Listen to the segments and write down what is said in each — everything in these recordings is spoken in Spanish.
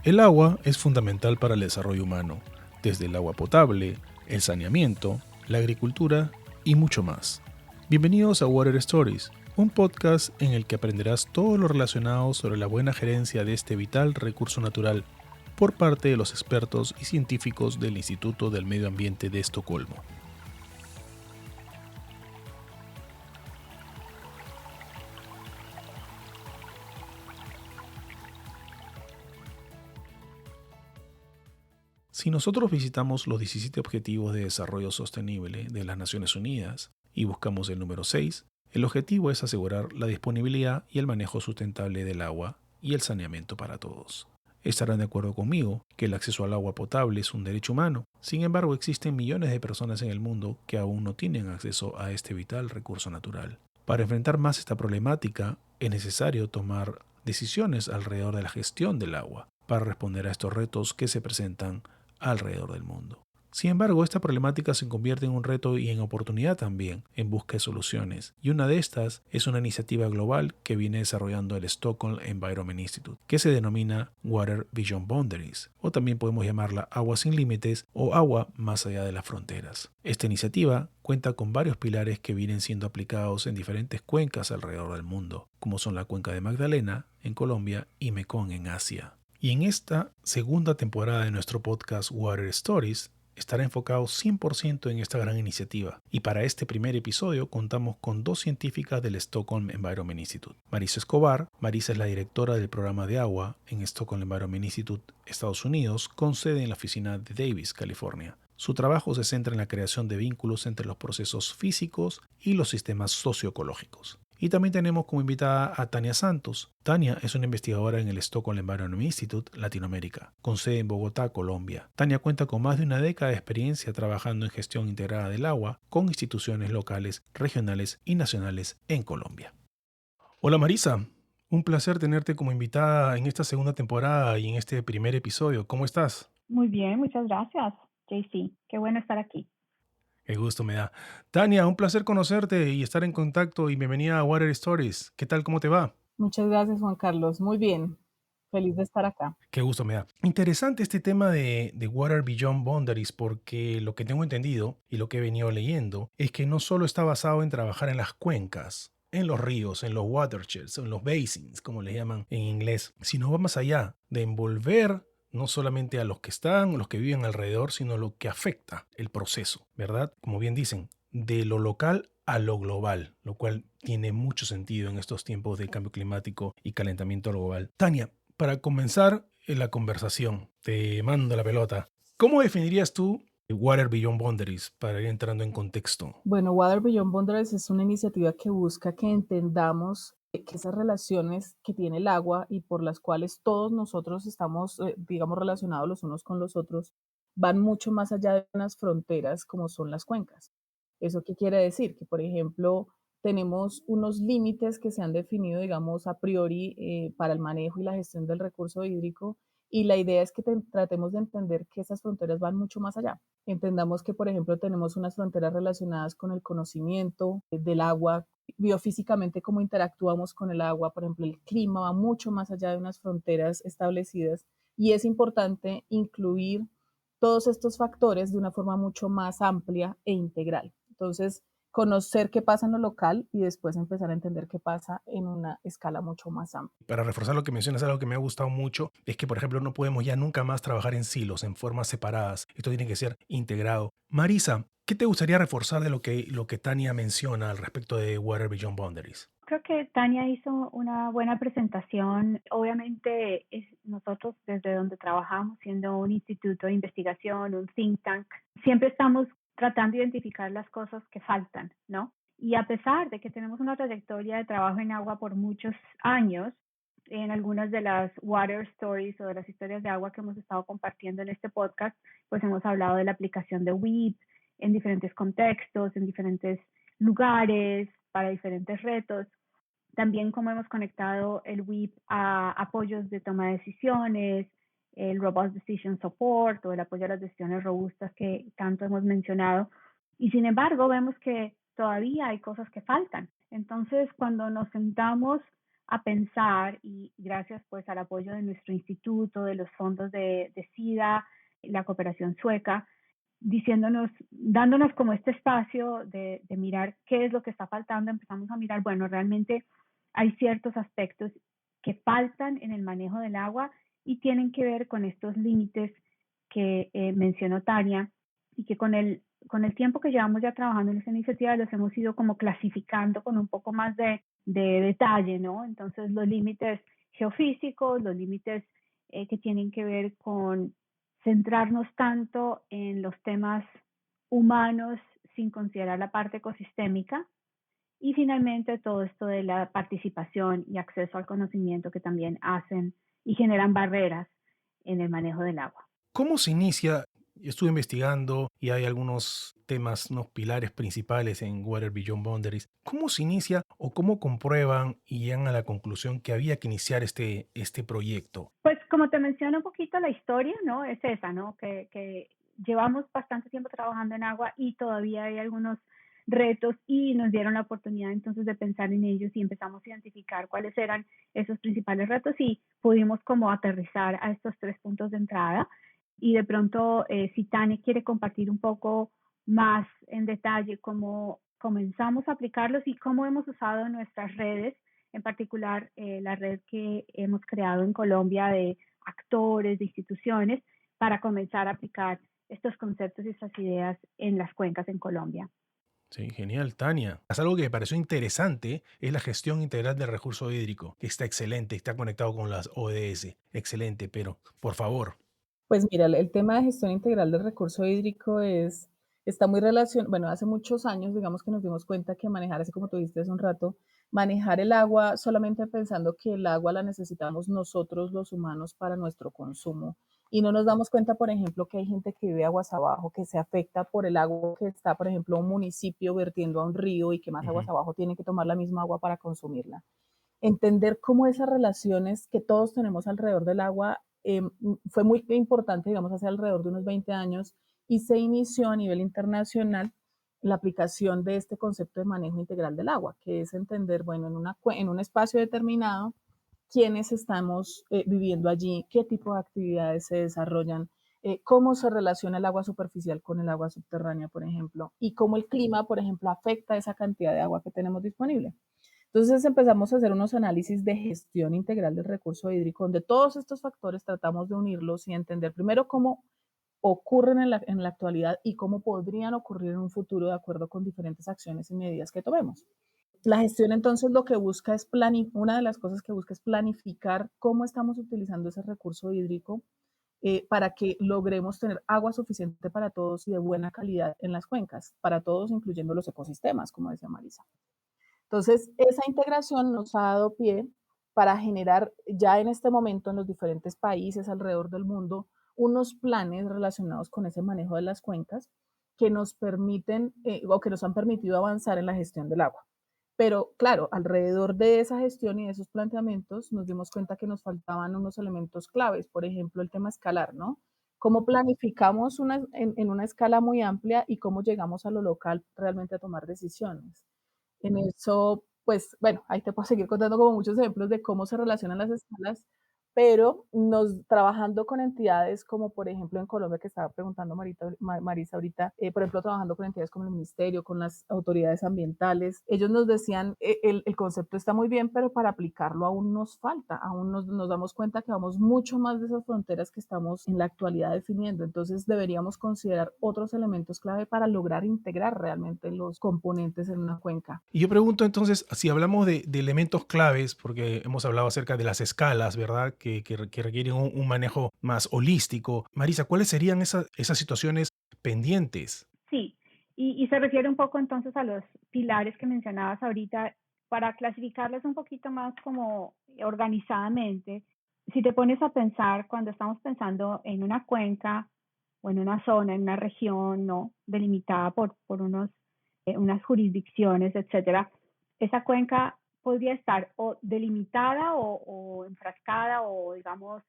El agua es fundamental para el desarrollo humano, desde el agua potable, el saneamiento, la agricultura y mucho más. Bienvenidos a Water Stories, un podcast en el que aprenderás todo lo relacionado sobre la buena gerencia de este vital recurso natural por parte de los expertos y científicos del Instituto del Medio Ambiente de Estocolmo. Si nosotros visitamos los 17 Objetivos de Desarrollo Sostenible de las Naciones Unidas y buscamos el número 6, el objetivo es asegurar la disponibilidad y el manejo sustentable del agua y el saneamiento para todos. Estarán de acuerdo conmigo que el acceso al agua potable es un derecho humano. Sin embargo, existen millones de personas en el mundo que aún no tienen acceso a este vital recurso natural. Para enfrentar más esta problemática, es necesario tomar decisiones alrededor de la gestión del agua para responder a estos retos que se presentan alrededor del mundo. Sin embargo, esta problemática se convierte en un reto y en oportunidad también en busca de soluciones, y una de estas es una iniciativa global que viene desarrollando el Stockholm Environment Institute, que se denomina Water Beyond Boundaries, o también podemos llamarla Agua sin Límites o Agua más allá de las fronteras. Esta iniciativa cuenta con varios pilares que vienen siendo aplicados en diferentes cuencas alrededor del mundo, como son la cuenca de Magdalena en Colombia y Mekong en Asia. Y en esta segunda temporada de nuestro podcast Water Stories estará enfocado 100% en esta gran iniciativa. Y para este primer episodio contamos con dos científicas del Stockholm Environment Institute. Marisa Escobar. Marisa es la directora del programa de agua en Stockholm Environment Institute, Estados Unidos, con sede en la oficina de Davis, California. Su trabajo se centra en la creación de vínculos entre los procesos físicos y los sistemas socioecológicos. Y también tenemos como invitada a Tania Santos. Tania es una investigadora en el Stockholm Environment Institute Latinoamérica, con sede en Bogotá, Colombia. Tania cuenta con más de una década de experiencia trabajando en gestión integrada del agua con instituciones locales, regionales y nacionales en Colombia. Hola Marisa, un placer tenerte como invitada en esta segunda temporada y en este primer episodio. ¿Cómo estás? Muy bien, muchas gracias, JC. Qué bueno estar aquí. Qué gusto me da. Tania, un placer conocerte y estar en contacto y bienvenida a Water Stories. ¿Qué tal? ¿Cómo te va? Muchas gracias, Juan Carlos. Muy bien. Feliz de estar acá. Qué gusto me da. Interesante este tema de Water Beyond Boundaries porque lo que tengo entendido y lo que he venido leyendo es que no solo está basado en trabajar en las cuencas, en los ríos, en los watersheds, en los basins, como le llaman en inglés, sino va más allá de envolver no solamente a los que están, los que viven alrededor, sino lo que afecta el proceso, ¿verdad? Como bien dicen, de lo local a lo global, lo cual tiene mucho sentido en estos tiempos de cambio climático y calentamiento global. Tania, para comenzar la conversación, te mando la pelota. ¿Cómo definirías tú Water Beyond Boundaries para ir entrando en contexto? Bueno, Water Beyond Boundaries es una iniciativa que busca que entendamos que esas relaciones que tiene el agua y por las cuales todos nosotros estamos, digamos, relacionados los unos con los otros, van mucho más allá de unas fronteras como son las cuencas. ¿Eso qué quiere decir? Que, por ejemplo, tenemos unos límites que se han definido, digamos, a priori para el manejo y la gestión del recurso hídrico, y la idea es que tratemos de entender que esas fronteras van mucho más allá. Entendamos que, por ejemplo, tenemos unas fronteras relacionadas con el conocimiento del agua, biofísicamente cómo interactuamos con el agua, por ejemplo, el clima va mucho más allá de unas fronteras establecidas, y es importante incluir todos estos factores de una forma mucho más amplia e integral. Entonces, conocer qué pasa en lo local y después empezar a entender qué pasa en una escala mucho más amplia. Para reforzar lo que mencionas, algo que me ha gustado mucho es que, por ejemplo, no podemos ya nunca más trabajar en silos, en formas separadas. Esto tiene que ser integrado. Marisa, ¿qué te gustaría reforzar de lo que Tania menciona al respecto de Water Beyond Boundaries? Creo que Tania hizo una buena presentación. Obviamente, nosotros desde donde trabajamos, siendo un instituto de investigación, un think tank, siempre estamos tratando de identificar las cosas que faltan, ¿no? Y a pesar de que tenemos una trayectoria de trabajo en agua por muchos años, en algunas de las water stories o de las historias de agua que hemos estado compartiendo en este podcast, pues hemos hablado de la aplicación de WIP en diferentes contextos, en diferentes lugares, para diferentes retos. También cómo hemos conectado el WIP a apoyos de toma de decisiones, el Robust Decision Support o el apoyo a las decisiones robustas que tanto hemos mencionado. Y sin embargo, vemos que todavía hay cosas que faltan. Entonces, cuando nos sentamos a pensar, y gracias pues al apoyo de nuestro instituto, de los fondos de SIDA, la cooperación sueca, diciéndonos, dándonos como este espacio de mirar qué es lo que está faltando, empezamos a mirar, bueno, realmente hay ciertos aspectos que faltan en el manejo del agua y tienen que ver con estos límites que mencionó Tania, y que con el tiempo que llevamos ya trabajando en esta iniciativa los hemos ido como clasificando con un poco más de detalle, ¿no? Entonces los límites geofísicos, los límites que tienen que ver con centrarnos tanto en los temas humanos sin considerar la parte ecosistémica, y finalmente todo esto de la participación y acceso al conocimiento que también hacen y generan barreras en el manejo del agua. ¿Cómo se inicia? Estuve investigando y hay algunos temas, unos pilares principales en Water Beyond Boundaries. ¿Cómo se inicia o cómo comprueban y llegan a la conclusión que había que iniciar este proyecto? Pues como te menciono un poquito la historia, ¿no? Es esa, ¿no? Que llevamos bastante tiempo trabajando en agua y todavía hay algunos retos, y nos dieron la oportunidad entonces de pensar en ellos y empezamos a identificar cuáles eran esos principales retos, y pudimos como aterrizar a estos 3 puntos de entrada. Y de pronto, si Tania quiere compartir un poco más en detalle cómo comenzamos a aplicarlos y cómo hemos usado nuestras redes, en particular la red que hemos creado en Colombia de actores, de instituciones, para comenzar a aplicar estos conceptos y estas ideas en las cuencas en Colombia. Sí, genial, Tania. Algo que me pareció interesante es la gestión integral del recurso hídrico, que está excelente, está conectado con las ODS. Excelente, pero por favor. Pues mira, el tema de gestión integral del recurso hídrico está muy relacionado, bueno, hace muchos años, digamos que nos dimos cuenta que manejar, así como tú dijiste hace un rato, manejar el agua solamente pensando que el agua la necesitamos nosotros los humanos para nuestro consumo. Y no nos damos cuenta, por ejemplo, que hay gente que vive aguas abajo, que se afecta por el agua que está, por ejemplo, un municipio vertiendo a un río y que más aguas Ujú. abajo tienen que tomar la misma agua para consumirla. Entender cómo esas relaciones que todos tenemos alrededor del agua fue muy importante, digamos, hace alrededor de unos 20 años, y se inició a nivel internacional la aplicación de este concepto de manejo integral del agua, que es entender, bueno, en un espacio determinado, quiénes estamos viviendo allí, qué tipo de actividades se desarrollan, cómo se relaciona el agua superficial con el agua subterránea, por ejemplo, y cómo el clima, por ejemplo, afecta esa cantidad de agua que tenemos disponible. Entonces empezamos a hacer unos análisis de gestión integral del recurso hídrico, donde todos estos factores tratamos de unirlos y entender primero cómo ocurren en la actualidad y cómo podrían ocurrir en un futuro de acuerdo con diferentes acciones y medidas que tomemos. La gestión entonces lo que busca es una de las cosas que busca es planificar cómo estamos utilizando ese recurso hídrico para que logremos tener agua suficiente para todos y de buena calidad en las cuencas, para todos, incluyendo los ecosistemas, como decía Marisa. Entonces, esa integración nos ha dado pie para generar ya en este momento en los diferentes países alrededor del mundo unos planes relacionados con ese manejo de las cuencas que nos permiten o que nos han permitido avanzar en la gestión del agua. Pero claro, alrededor de esa gestión y de esos planteamientos nos dimos cuenta que nos faltaban unos elementos claves, por ejemplo, el tema escalar, ¿no? ¿Cómo planificamos en una escala muy amplia y cómo llegamos a lo local realmente a tomar decisiones? En eso, pues, bueno, ahí te puedo seguir contando como muchos ejemplos de cómo se relacionan las escalas, pero trabajando con entidades como, por ejemplo, en Colombia, que estaba preguntando Marisa ahorita, por ejemplo, trabajando con entidades como el ministerio, con las autoridades ambientales, ellos nos decían, el concepto está muy bien, pero para aplicarlo aún nos falta, aún nos damos cuenta que vamos mucho más de esas fronteras que estamos en la actualidad definiendo, entonces deberíamos considerar otros elementos clave para lograr integrar realmente los componentes en una cuenca. Y yo pregunto entonces, si hablamos de elementos claves, porque hemos hablado acerca de las escalas, ¿verdad? Que requieren un manejo más holístico. Marisa, ¿cuáles serían esas situaciones pendientes? Sí, y se refiere un poco entonces a los pilares que mencionabas ahorita, para clasificarlos un poquito más como organizadamente. Si te pones a pensar, cuando estamos pensando en una cuenca o en una zona, en una región, ¿no? Delimitada por unas jurisdicciones, etcétera, esa cuenca podría estar o delimitada o enfrascada, o digamos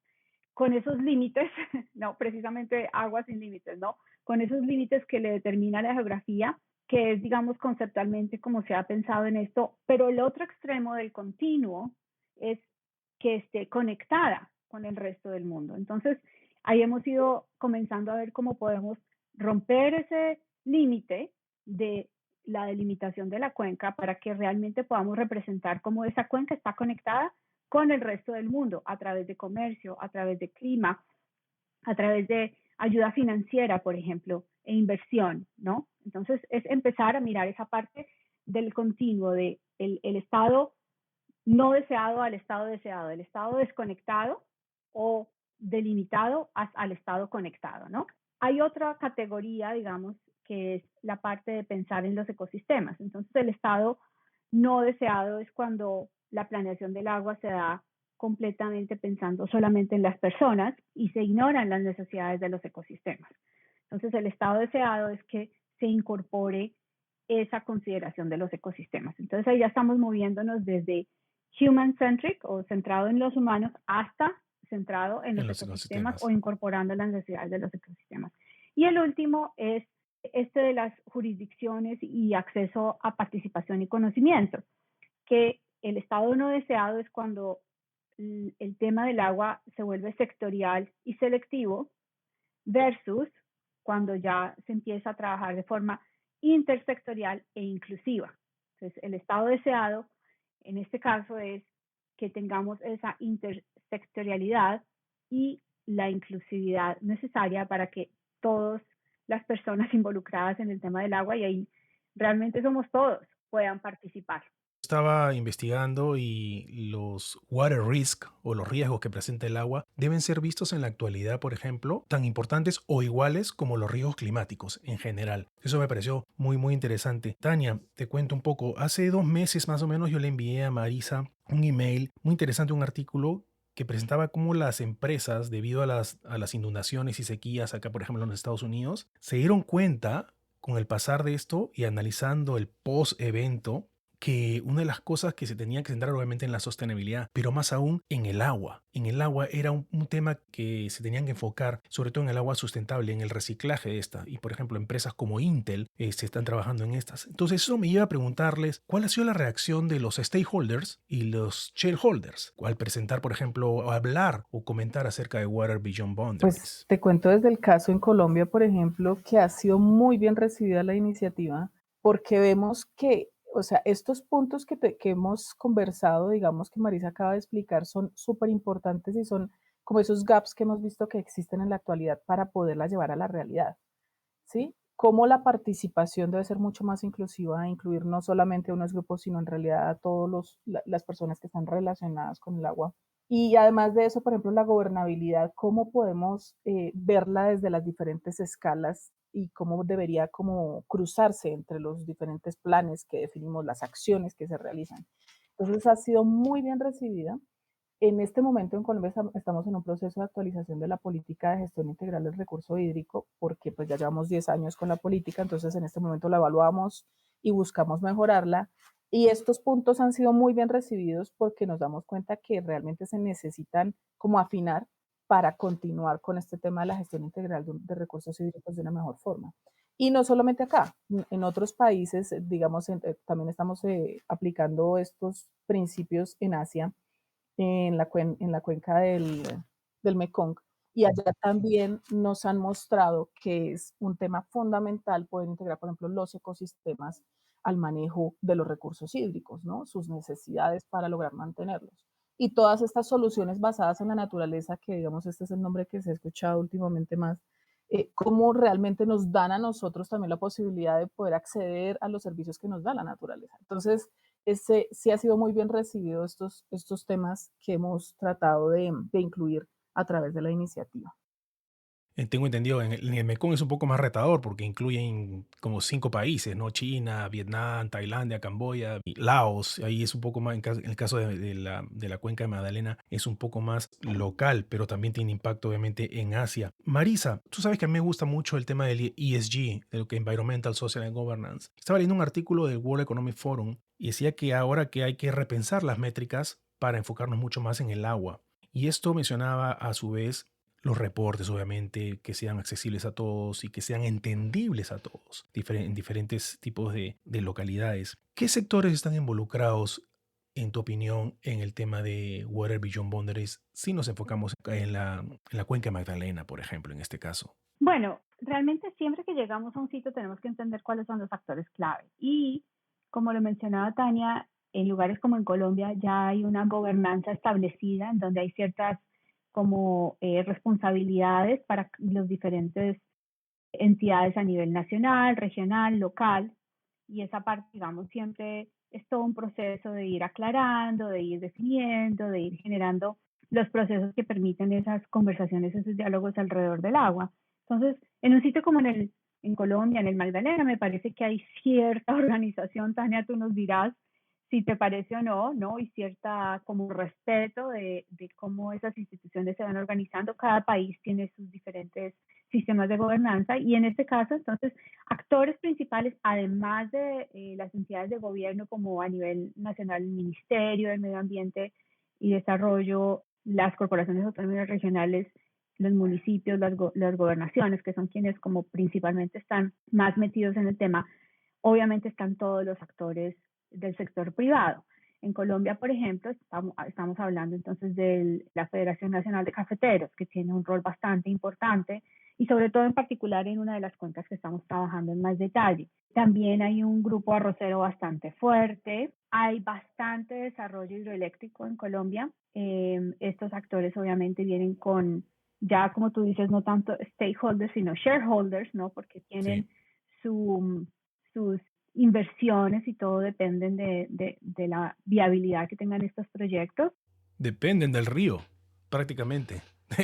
con esos límites, no, precisamente agua sin límites, ¿no? Con esos límites que le determina la geografía, que es, digamos, conceptualmente como se ha pensado en esto, pero el otro extremo del continuo es que esté conectada con el resto del mundo. Entonces, ahí hemos ido comenzando a ver cómo podemos romper ese límite de la delimitación de la cuenca para que realmente podamos representar cómo esa cuenca está conectada con el resto del mundo a través de comercio, a través de clima, a través de ayuda financiera, por ejemplo, e inversión, ¿no? Entonces, es empezar a mirar esa parte del continuo, de el estado no deseado al estado deseado, el estado desconectado o delimitado al estado conectado, ¿no? Hay otra categoría, digamos, que es la parte de pensar en los ecosistemas. Entonces, el estado no deseado es cuando la planeación del agua se da completamente pensando solamente en las personas y se ignoran las necesidades de los ecosistemas. Entonces, el estado deseado es que se incorpore esa consideración de los ecosistemas. Entonces, ahí ya estamos moviéndonos desde human-centric o centrado en los humanos hasta centrado en en los los ecosistemas o ecosistemas. incorporando las necesidades de los ecosistemas. Y el último es este de las jurisdicciones y acceso a participación y conocimiento, que el estado no deseado es cuando el tema del agua se vuelve sectorial y selectivo versus cuando ya se empieza a trabajar de forma intersectorial e inclusiva. Entonces, el estado deseado en este caso es que tengamos esa intersectorialidad y la inclusividad necesaria para que todas las personas involucradas en el tema del agua, y ahí realmente somos todos, puedan participar. Estaba investigando y los water risk o los riesgos que presenta el agua deben ser vistos en la actualidad, por ejemplo, tan importantes o iguales como los riesgos climáticos en general. Eso me pareció muy interesante. Tania, te cuento un poco. Hace 2 meses más o menos yo le envié a Marisa un email muy interesante, un artículo que presentaba cómo las empresas, debido a las inundaciones y sequías acá, por ejemplo, en los Estados Unidos, se dieron cuenta con el pasar de esto y analizando el post-evento que una de las cosas que se tenía que centrar obviamente en la sostenibilidad, pero más aún en el agua. En el agua era un tema que se tenían que enfocar, sobre todo en el agua sustentable, en el reciclaje de esta. Y por ejemplo, empresas como Intel se están trabajando en estas. Entonces eso me lleva a preguntarles cuál ha sido la reacción de los stakeholders y los shareholders al presentar, por ejemplo, o hablar o comentar acerca de Water Beyond Pues Boundaries. te cuento desde el caso en Colombia, por ejemplo, que ha sido muy bien recibida la iniciativa, porque vemos que, o sea, estos puntos que hemos conversado, digamos que Marisa acaba de explicar, son súper importantes y son como esos gaps que hemos visto que existen en la actualidad para poderla llevar a la realidad, ¿sí? Cómo la participación debe ser mucho más inclusiva, incluir no solamente a unos grupos, sino en realidad a todas las personas que están relacionadas con el agua. Y además de eso, por ejemplo, la gobernabilidad, cómo podemos verla desde las diferentes escalas y cómo debería como cruzarse entre los diferentes planes que definimos, las acciones que se realizan. Entonces ha sido muy bien recibida. En este momento en Colombia estamos en un proceso de actualización de la política de gestión integral del recurso hídrico, porque pues ya llevamos 10 años con la política, entonces en este momento la evaluamos y buscamos mejorarla. Y estos puntos han sido muy bien recibidos porque nos damos cuenta que realmente se necesitan como afinar para continuar con este tema de la gestión integral de recursos hídricos de una mejor forma. Y no solamente acá, en otros países, digamos, también estamos aplicando estos principios en Asia, en la cuenca del Mekong. Y allá también nos han mostrado que es un tema fundamental poder integrar, por ejemplo, los ecosistemas al manejo de los recursos hídricos, ¿no? Sus necesidades para lograr mantenerlos. Y todas estas soluciones basadas en la naturaleza, que digamos este es el nombre que se ha escuchado últimamente más, cómo realmente nos dan a nosotros también la posibilidad de poder acceder a los servicios que nos da la naturaleza. Entonces, sí ha sido muy bien recibido estos temas que hemos tratado de incluir a través de la iniciativa. Tengo entendido, en el Mekong es un poco más retador porque incluyen como 5 países, ¿no? China, Vietnam, Tailandia, Camboya, y Laos. Ahí es un poco más, en el caso de la cuenca de Magdalena, es un poco más local, pero también tiene impacto obviamente en Asia. Marisa, tú sabes que a mí me gusta mucho el tema del ESG, de lo que Environmental, Social and Governance. Estaba leyendo un artículo del World Economic Forum y decía que ahora que hay que repensar las métricas para enfocarnos mucho más en el agua. Y esto mencionaba a su vez los reportes, obviamente, que sean accesibles a todos y que sean entendibles a todos en diferentes tipos de localidades. ¿Qué sectores están involucrados en tu opinión, en el tema de Water Beyond Boundaries, si nos enfocamos en la cuenca Magdalena, por ejemplo, en este caso? Bueno, realmente siempre que llegamos a un sitio tenemos que entender cuáles son los factores clave. Y como lo mencionaba Tania, en lugares como en Colombia ya hay una gobernanza establecida en donde hay ciertas como responsabilidades para los diferentes entidades a nivel nacional, regional, local, y esa parte, digamos, siempre es todo un proceso de ir aclarando, de ir definiendo, de ir generando los procesos que permiten esas conversaciones, esos diálogos alrededor del agua. Entonces, en un sitio como en Colombia, en el Magdalena, me parece que hay cierta organización, Tania, tú nos dirás si te parece o no, ¿no? Y cierta como respeto de cómo esas instituciones se van organizando. Cada país tiene sus diferentes sistemas de gobernanza y en este caso, entonces, actores principales, además de las entidades de gobierno como a nivel nacional, el Ministerio del Medio Ambiente y Desarrollo, las corporaciones autónomas regionales, los municipios, las gobernaciones, que son quienes como principalmente están más metidos en el tema, obviamente están todos los actores del sector privado. En Colombia, por ejemplo, estamos hablando entonces de la Federación Nacional de Cafeteros, que tiene un rol bastante importante y sobre todo en particular en una de las cuencas que estamos trabajando en más detalle. También hay un grupo arrocero bastante fuerte, hay bastante desarrollo hidroeléctrico en Colombia. Estos actores obviamente vienen con, ya como tú dices, no tanto stakeholders, sino shareholders, ¿no? Porque Sí. tienen sus inversiones y todo dependen de la viabilidad que tengan estos proyectos. Dependen del río, prácticamente.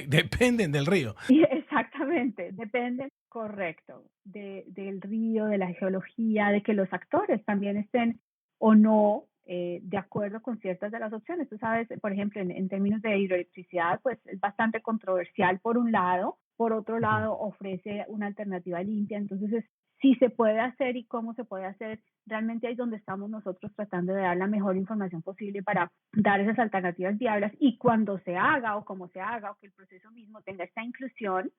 Dependen del río. Y exactamente, depende, correcto, del río, de la geología, de que los actores también estén o no de acuerdo con ciertas de las opciones. Tú sabes, por ejemplo, en términos de hidroelectricidad, pues es bastante controversial por un lado, por otro Ujú. lado ofrece una alternativa limpia, entonces si se puede hacer y cómo se puede hacer, realmente ahí es donde estamos nosotros tratando de dar la mejor información posible para dar esas alternativas viables y cuando se haga o como se haga o que el proceso mismo tenga esta inclusión,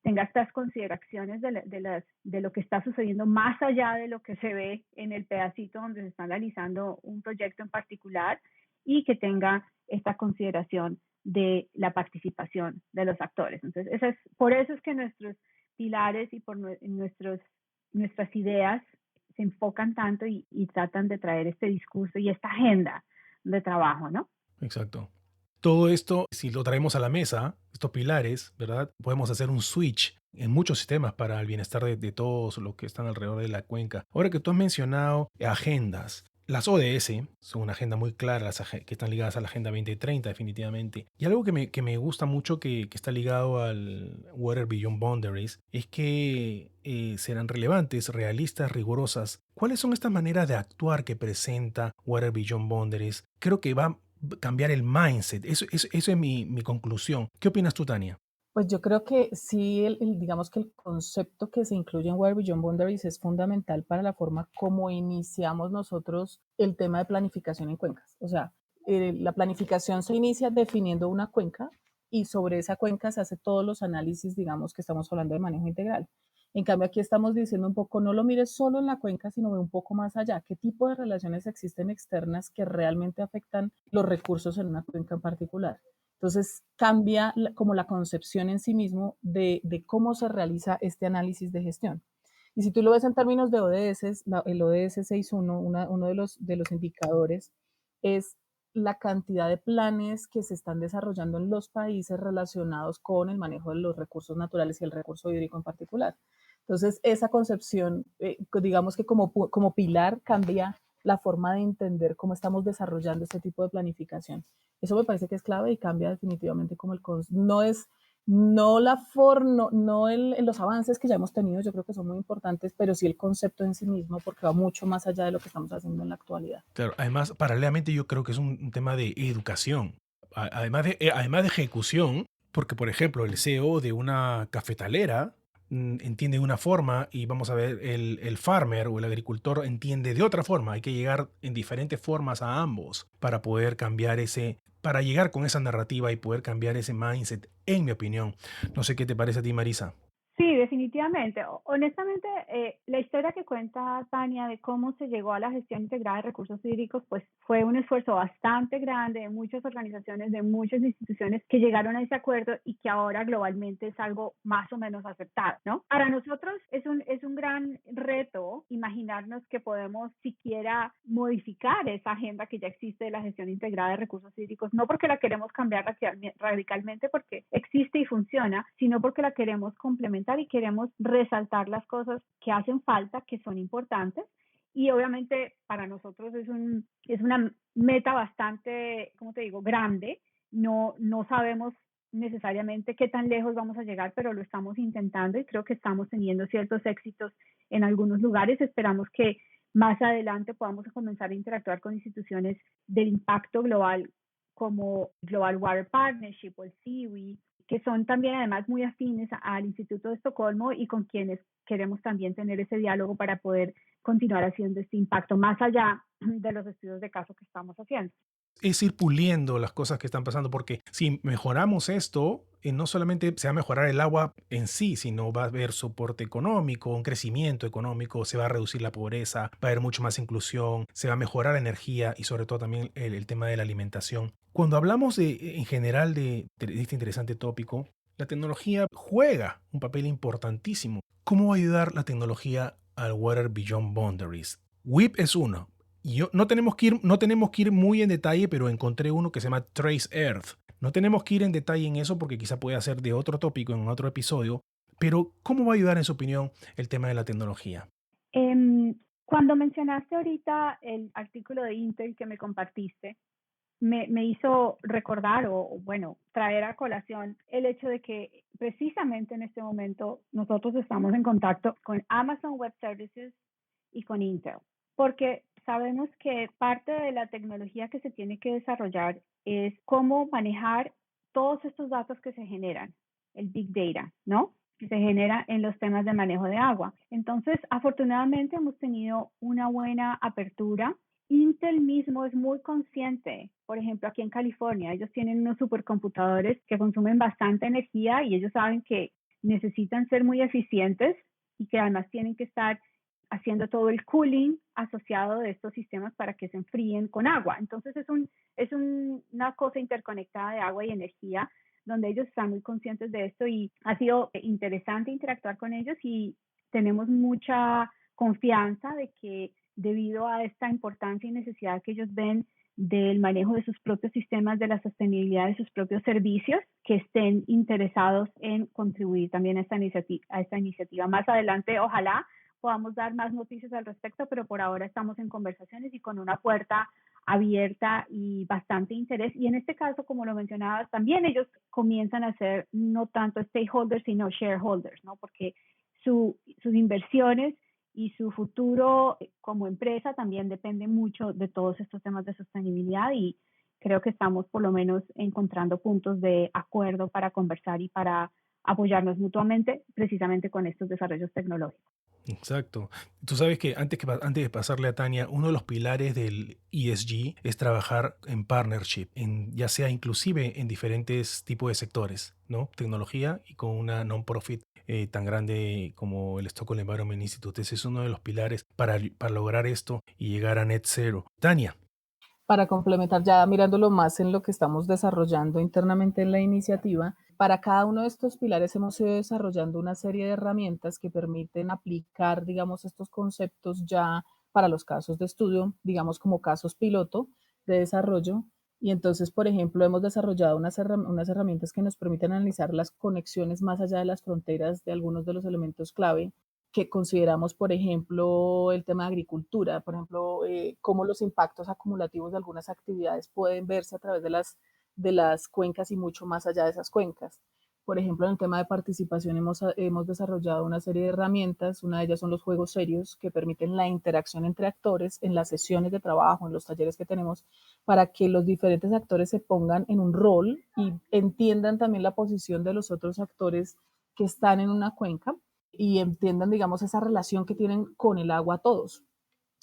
tenga estas consideraciones de lo que está sucediendo más allá de lo que se ve en el pedacito donde se está analizando un proyecto en particular y que tenga esta consideración de la participación de los actores. Entonces, por eso es que nuestros pilares y por nuestras ideas se enfocan tanto y tratan de traer este discurso y esta agenda de trabajo, ¿no? Exacto. Todo esto, si lo traemos a la mesa, estos pilares, ¿verdad? Podemos hacer un switch en muchos sistemas para el bienestar de todos los que están alrededor de la cuenca. Ahora que tú has mencionado agendas, las ODS son una agenda muy clara, que están ligadas a la Agenda 2030 definitivamente. Y algo que me gusta mucho que está ligado al Water Beyond Boundaries es que serán relevantes, realistas, rigurosas. ¿Cuáles son estas maneras de actuar que presenta Water Beyond Boundaries? Creo que va cambiar el mindset. Eso es mi conclusión. ¿Qué opinas tú, Tania? Pues yo creo que sí, digamos que el concepto que se incluye en Water Beyond Boundaries es fundamental para la forma como iniciamos nosotros el tema de planificación en cuencas. O sea, la planificación se inicia definiendo una cuenca y sobre esa cuenca se hace todos los análisis, digamos que estamos hablando de manejo integral. En cambio, aquí estamos diciendo un poco, no lo mires solo en la cuenca, sino ve un poco más allá. ¿Qué tipo de relaciones existen externas que realmente afectan los recursos en una cuenca en particular? Entonces cambia como la concepción en sí mismo de cómo se realiza este análisis de gestión. Y si tú lo ves en términos de ODS, el ODS 6.1, uno de los indicadores es la cantidad de planes que se están desarrollando en los países relacionados con el manejo de los recursos naturales y el recurso hídrico en particular. Entonces, esa concepción, digamos que como pilar cambia la forma de entender cómo estamos desarrollando este tipo de planificación. Eso me parece que es clave y cambia definitivamente como no es, no la forma, no los avances que ya hemos tenido, yo creo que son muy importantes, pero sí el concepto en sí mismo, porque va mucho más allá de lo que estamos haciendo en la actualidad. Claro, además, paralelamente yo creo que es un tema de educación, además de ejecución, porque por ejemplo el CEO de una cafetalera entiende de una forma y vamos a ver, el farmer o el agricultor entiende de otra forma. Hay que llegar en diferentes formas a ambos para poder cambiar para llegar con esa narrativa y poder cambiar ese mindset, en mi opinión. No sé qué te parece a ti, Marisa. Sí, definitivamente. Honestamente, la historia que cuenta Tania de cómo se llegó a la gestión integrada de recursos hídricos, pues fue un esfuerzo bastante grande de muchas organizaciones, de muchas instituciones que llegaron a ese acuerdo y que ahora globalmente es algo más o menos aceptado, ¿no? Para nosotros es un gran reto imaginarnos que podemos siquiera modificar esa agenda que ya existe de la gestión integrada de recursos hídricos, no porque la queremos cambiar radicalmente porque existe y funciona, sino porque la queremos complementar y queremos resaltar las cosas que hacen falta, que son importantes. Y obviamente para nosotros es una meta bastante, como te digo, grande. No sabemos necesariamente qué tan lejos vamos a llegar, pero lo estamos intentando y creo que estamos teniendo ciertos éxitos en algunos lugares. Esperamos que más adelante podamos comenzar a interactuar con instituciones del impacto global como Global Water Partnership o el CIWI, que son también además muy afines al Instituto de Estocolmo y con quienes queremos también tener ese diálogo para poder continuar haciendo este impacto más allá de los estudios de caso que estamos haciendo. Es ir puliendo las cosas que están pasando, porque si mejoramos esto, no solamente se va a mejorar el agua en sí, sino va a haber soporte económico, un crecimiento económico, se va a reducir la pobreza, va a haber mucho más inclusión, se va a mejorar la energía y sobre todo también el tema de la alimentación. Cuando hablamos en general de este interesante tópico, la tecnología juega un papel importantísimo. ¿Cómo va a ayudar la tecnología al Water Beyond Boundaries? WIP es uno. Y no tenemos que ir muy en detalle, pero encontré uno que se llama Trace Earth. No tenemos que ir en detalle en eso porque quizá puede ser de otro tópico en otro episodio, pero ¿cómo va a ayudar en su opinión el tema de la tecnología? Cuando mencionaste ahorita el artículo de Intel que me compartiste, me hizo recordar bueno, traer a colación el hecho de que precisamente en este momento nosotros estamos en contacto con Amazon Web Services y con Intel, porque sabemos que parte de la tecnología que se tiene que desarrollar es cómo manejar todos estos datos que se generan, el Big Data, ¿no? Que se genera en los temas de manejo de agua. Entonces, afortunadamente hemos tenido una buena apertura. Intel mismo es muy consciente, por ejemplo, aquí en California, ellos tienen unos supercomputadores que consumen bastante energía y ellos saben que necesitan ser muy eficientes y que además tienen que estar haciendo todo el cooling asociado de estos sistemas para que se enfríen con agua. Entonces una cosa interconectada de agua y energía donde ellos están muy conscientes de esto y ha sido interesante interactuar con ellos y tenemos mucha confianza de que debido a esta importancia y necesidad que ellos ven del manejo de sus propios sistemas, de la sostenibilidad de sus propios servicios, que estén interesados en contribuir también a esta iniciativa. Más adelante, ojalá podamos dar más noticias al respecto, pero por ahora estamos en conversaciones y con una puerta abierta y bastante interés. Y en este caso, como lo mencionabas, también ellos comienzan a ser no tanto stakeholders, sino shareholders, ¿no? Porque sus inversiones y su futuro como empresa también depende mucho de todos estos temas de sostenibilidad y creo que estamos por lo menos encontrando puntos de acuerdo para conversar y para apoyarnos mutuamente precisamente con estos desarrollos tecnológicos. Exacto. Tú sabes que antes de pasarle a Tania, uno de los pilares del ESG es trabajar en partnership, ya sea inclusive en diferentes tipos de sectores, ¿no? Tecnología y con una non-profit tan grande como el Stockholm Environment Institute. Ese es uno de los pilares para lograr esto y llegar a net zero. Tania. Para complementar, ya mirándolo más en lo que estamos desarrollando internamente en la iniciativa, para cada uno de estos pilares hemos ido desarrollando una serie de herramientas que permiten aplicar, digamos, estos conceptos ya para los casos de estudio, digamos, como casos piloto de desarrollo. Y entonces, por ejemplo, hemos desarrollado unas herramientas que nos permiten analizar las conexiones más allá de las fronteras de algunos de los elementos clave que consideramos, por ejemplo, el tema de agricultura, por ejemplo, cómo los impactos acumulativos de algunas actividades pueden verse a través de las cuencas y mucho más allá de esas cuencas. Por ejemplo, en el tema de participación hemos desarrollado una serie de herramientas, una de ellas son los juegos serios que permiten la interacción entre actores en las sesiones de trabajo, en los talleres que tenemos, para que los diferentes actores se pongan en un rol y entiendan también la posición de los otros actores que están en una cuenca y entiendan, digamos, esa relación que tienen con el agua todos.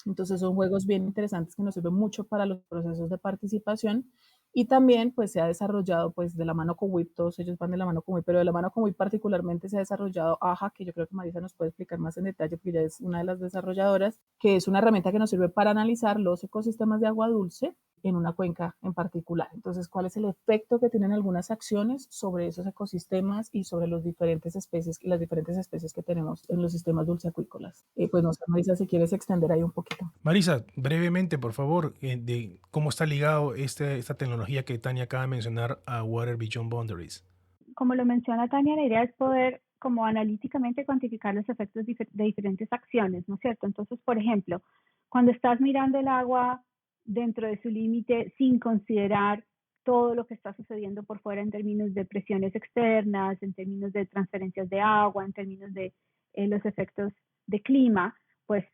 Entonces son juegos bien interesantes que nos sirven mucho para los procesos de participación. Y también pues se ha desarrollado pues de la mano con WIP, todos ellos van de la mano con WIP, pero de la mano con WIP particularmente se ha desarrollado AHA, que yo creo que Marisa nos puede explicar más en detalle porque ella es una de las desarrolladoras, que es una herramienta que nos sirve para analizar los ecosistemas de agua dulce en una cuenca en particular. Entonces, ¿cuál es el efecto que tienen algunas acciones sobre esos ecosistemas y sobre las diferentes especies que tenemos en los sistemas dulceacuícolas? Pues no sé, Marisa, si quieres extender ahí un poquito. Marisa, brevemente, por favor, de cómo está ligado esta tecnología que Tania acaba de mencionar a Water Beyond Boundaries. Como lo menciona Tania, la idea es poder como analíticamente cuantificar los efectos de diferentes acciones, ¿no es cierto? Entonces, por ejemplo, cuando estás mirando el agua dentro de su límite sin considerar todo lo que está sucediendo por fuera en términos de presiones externas, en términos de transferencias de agua, en términos de los efectos de clima, pues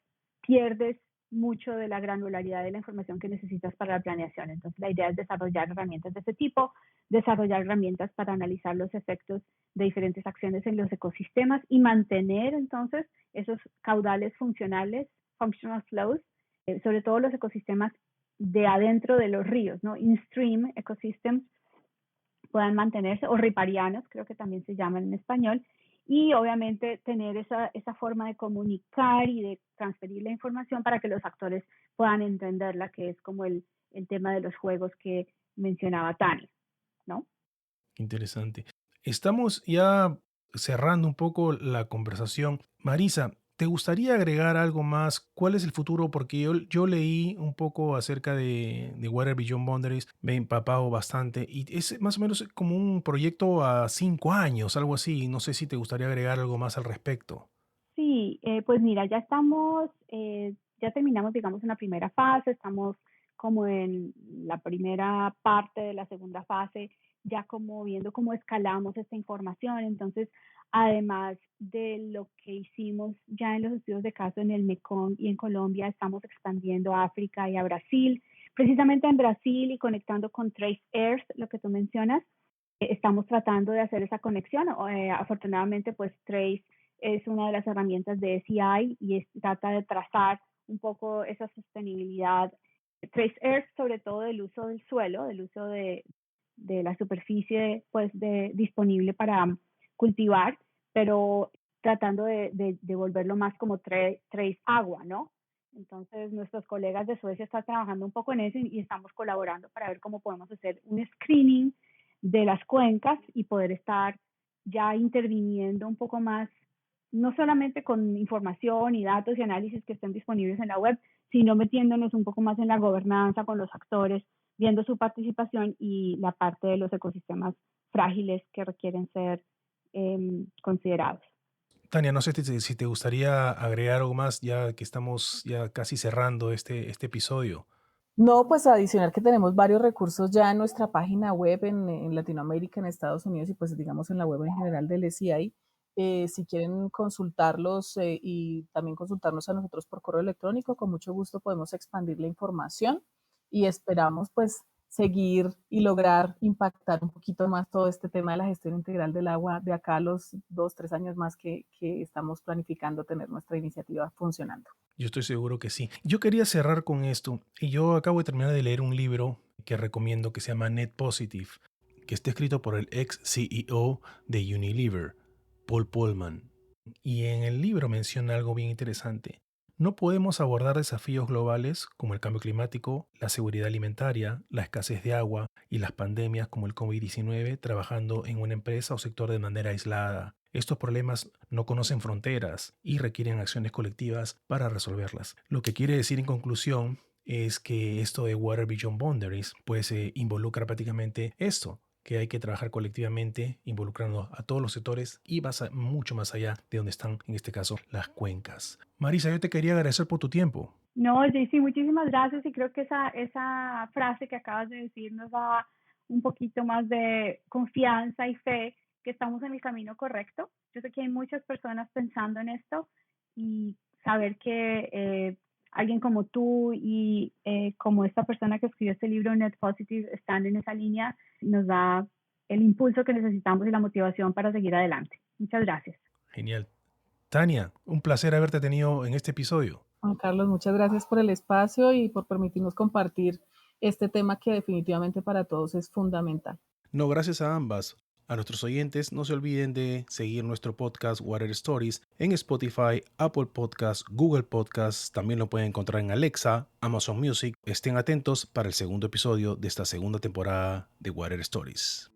pierdes mucho de la granularidad de la información que necesitas para la planeación. Entonces, la idea es desarrollar herramientas de ese tipo, desarrollar herramientas para analizar los efectos de diferentes acciones en los ecosistemas y mantener entonces esos caudales funcionales, functional flows, sobre todo los ecosistemas de adentro de los ríos, ¿no? In-stream ecosystems puedan mantenerse, o riparianos, creo que también se llaman en español, y obviamente tener esa forma de comunicar y de transferir la información para que los actores puedan entenderla, que es como el tema de los juegos que mencionaba Tania, ¿no? Interesante. Estamos ya cerrando un poco la conversación. Marisa, ¿te gustaría agregar algo más? ¿Cuál es el futuro? Porque yo leí un poco acerca de Water Beyond Boundaries, me he empapado bastante y es más o menos como un proyecto a 5 años, algo así. No sé si te gustaría agregar algo más al respecto. Sí, pues mira, ya terminamos, digamos, una primera fase, estamos como en la primera parte de la segunda fase, ya como viendo cómo escalamos esta información. Entonces, además de lo que hicimos ya en los estudios de caso en el Mekong y en Colombia, estamos expandiendo a África y a Brasil. Precisamente en Brasil y conectando con Trace Earth, lo que tú mencionas, estamos tratando de hacer esa conexión. Afortunadamente, pues Trace es una de las herramientas de SEI y trata de trazar un poco esa sostenibilidad. Trace Earth, sobre todo del uso del suelo, del uso de la superficie pues disponible para cultivar, pero tratando de volverlo más como Trace agua, ¿no? Entonces, nuestros colegas de Suecia están trabajando un poco en eso y estamos colaborando para ver cómo podemos hacer un screening de las cuencas y poder estar ya interviniendo un poco más, no solamente con información y datos y análisis que estén disponibles en la web, sino metiéndonos un poco más en la gobernanza con los actores, viendo su participación y la parte de los ecosistemas frágiles que requieren ser considerados. Tania, no sé si te gustaría agregar algo más ya que estamos ya casi cerrando este episodio. No, pues adicional que tenemos varios recursos ya en nuestra página web en Latinoamérica, en Estados Unidos y pues digamos en la web en general del SEI. Si quieren consultarlos y también consultarnos a nosotros por correo electrónico, con mucho gusto podemos expandir la información y esperamos pues seguir y lograr impactar un poquito más todo este tema de la gestión integral del agua de acá a los 2, 3 años más que estamos planificando tener nuestra iniciativa funcionando. Yo estoy seguro que sí. Yo quería cerrar con esto y yo acabo de terminar de leer un libro que recomiendo que se llama Net Positive, que está escrito por el ex CEO de Unilever, Paul Polman. Y en el libro menciona algo bien interesante. No podemos abordar desafíos globales como el cambio climático, la seguridad alimentaria, la escasez de agua y las pandemias como el COVID-19 trabajando en una empresa o sector de manera aislada. Estos problemas no conocen fronteras y requieren acciones colectivas para resolverlas. Lo que quiere decir en conclusión es que esto de Water Beyond Boundaries pues involucra prácticamente esto, que hay que trabajar colectivamente, involucrando a todos los sectores y mucho más allá de donde están, en este caso, las cuencas. Marisa, yo te quería agradecer por tu tiempo. No, JC, muchísimas gracias y creo que esa frase que acabas de decir nos da un poquito más de confianza y fe que estamos en el camino correcto. Yo sé que hay muchas personas pensando en esto y saber que alguien como tú y como esta persona que escribió este libro, Net Positive, están en esa línea, nos da el impulso que necesitamos y la motivación para seguir adelante. Muchas gracias. Genial. Tania, un placer haberte tenido en este episodio. Juan Carlos, muchas gracias por el espacio y por permitirnos compartir este tema que definitivamente para todos es fundamental. No, gracias a ambas. A nuestros oyentes, no se olviden de seguir nuestro podcast Water Stories en Spotify, Apple Podcasts, Google Podcasts. También lo pueden encontrar en Alexa, Amazon Music. Estén atentos para el segundo episodio de esta segunda temporada de Water Stories.